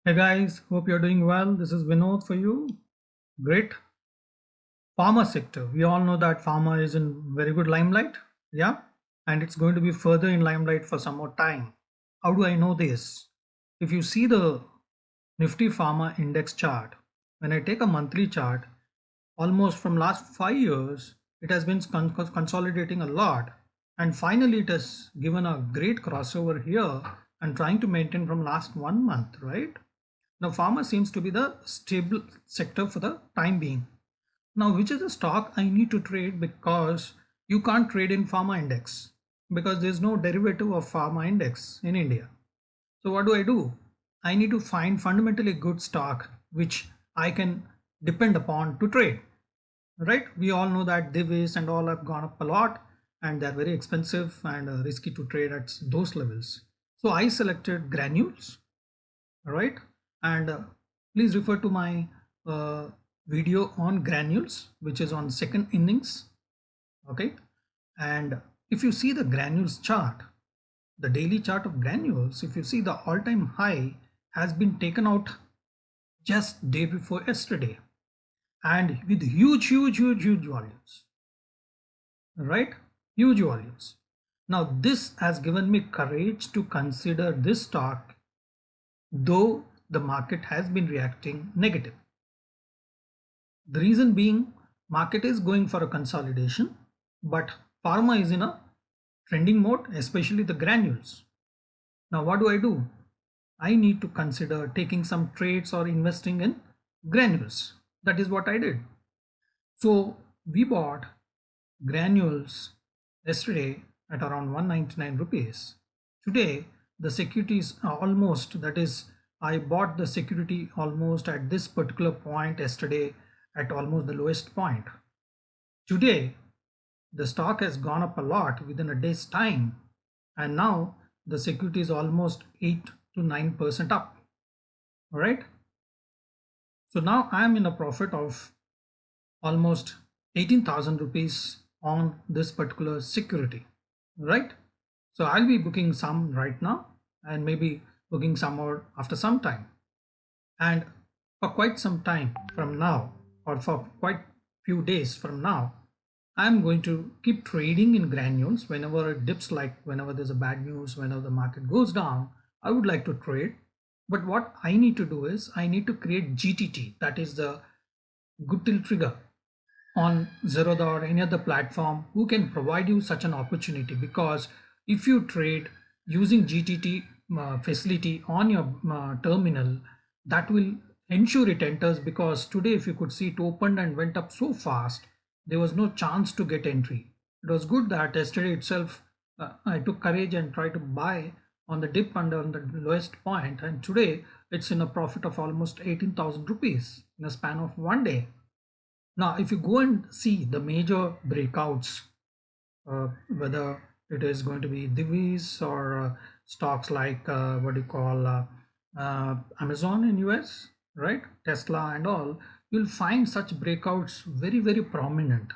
Hey guys, hope you're doing well. This is Vinod for you. Great. Pharma sector. We all know that pharma is in very good limelight. Yeah. And it's going to be further in limelight for some more time. How do I know this? If you see the Nifty Pharma index chart, when I take a monthly chart, almost from last 5 years, it has been consolidating a lot. And finally, it has given a great crossover here and trying to maintain from last 1 month, right? Now, pharma seems to be the stable sector for the time being. Now, which is the stock I need to trade because you can't trade in pharma index because there's no derivative of pharma index in India. So what do? I need to find fundamentally good stock which I can depend upon to trade. Right? We all know that divis and all have gone up a lot and they're very expensive and risky to trade at those levels. So I selected granules, right? And please refer to my uh, video on granules, which is on second innings. Okay. And if you see the granules chart, the daily chart of granules, if you see the all-time high has been taken out just day before yesterday and with huge volumes, right? Huge volumes. Now this has given me courage to consider this stock, though the market has been reacting negative. The reason being, market is going for a consolidation, but pharma is in a trending mode, especially the granules. Now what do? I need to consider taking some trades or investing in granules. That is what I did. So we bought granules yesterday at around 199 rupees. Today the securities are almost, that is, I bought the security almost at this particular point yesterday at almost the lowest point. Today the stock has gone up a lot within a day's time, and now the security is almost 8 to 9% up. All right. So now I am in a profit of almost 18,000 rupees on this particular security, right? So I'll be booking some right now and maybe booking some more after some time. And for quite some time from now, or for quite few days from now, I'm going to keep trading in granules whenever it dips, like whenever there's a bad news, whenever the market goes down, I would like to trade. But what I need to do is I need to create GTT, that is the good till trigger, on Zerodha or any other platform who can provide you such an opportunity. Because if you trade using GTT facility on your terminal, that will ensure it enters, because today if you could see, it opened and went up so fast, there was no chance to get entry. It was good that yesterday itself I took courage and tried to buy on the dip and on the lowest point, and today it's in a profit of almost 18,000 rupees in a span of 1 day. Now, if you go and see the major breakouts, whether it is going to be divis or stocks like what do you call Amazon in US, right? Tesla and all, you'll find such breakouts very prominent.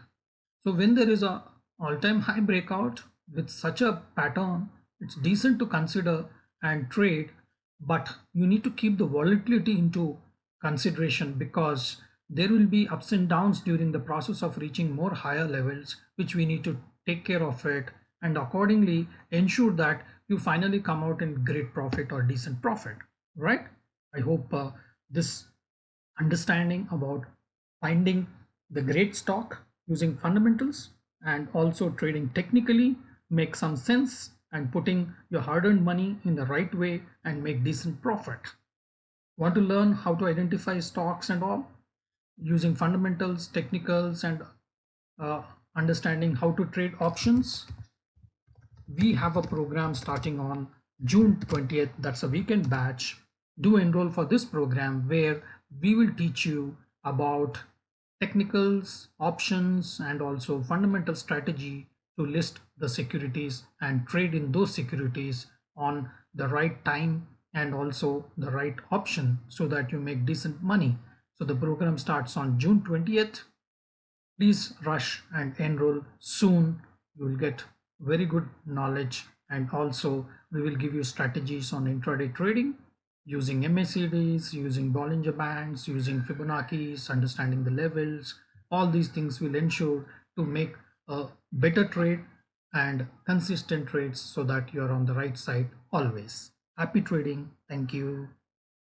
So when there is a all-time high breakout with such a pattern, it's decent to consider and trade, but you need to keep the volatility into consideration, because there will be ups and downs during the process of reaching more higher levels, which we need to take care of it and accordingly ensure that you finally come out in great profit or decent profit, right? I hope this understanding about finding the great stock using fundamentals and also trading technically makes some sense, and putting your hard-earned money in the right way and make decent profit. Want to learn how to identify stocks and all using fundamentals, technicals, and uh, understanding how to trade options? We have a program starting on June 20th. That's a weekend batch. Do enroll for this program where we will teach you about technicals, options, and also fundamental strategy to list the securities and trade in those securities on the right time and also the right option so that you make decent money. So the program starts on June 20th. Please rush and enroll soon. You will get very good knowledge, and also we will give you strategies on intraday trading, using MACDs, using Bollinger Bands, using Fibonacci's, understanding the levels. All these things will ensure to make a better trade and consistent trades so that you're on the right side always. Happy trading. Thank you.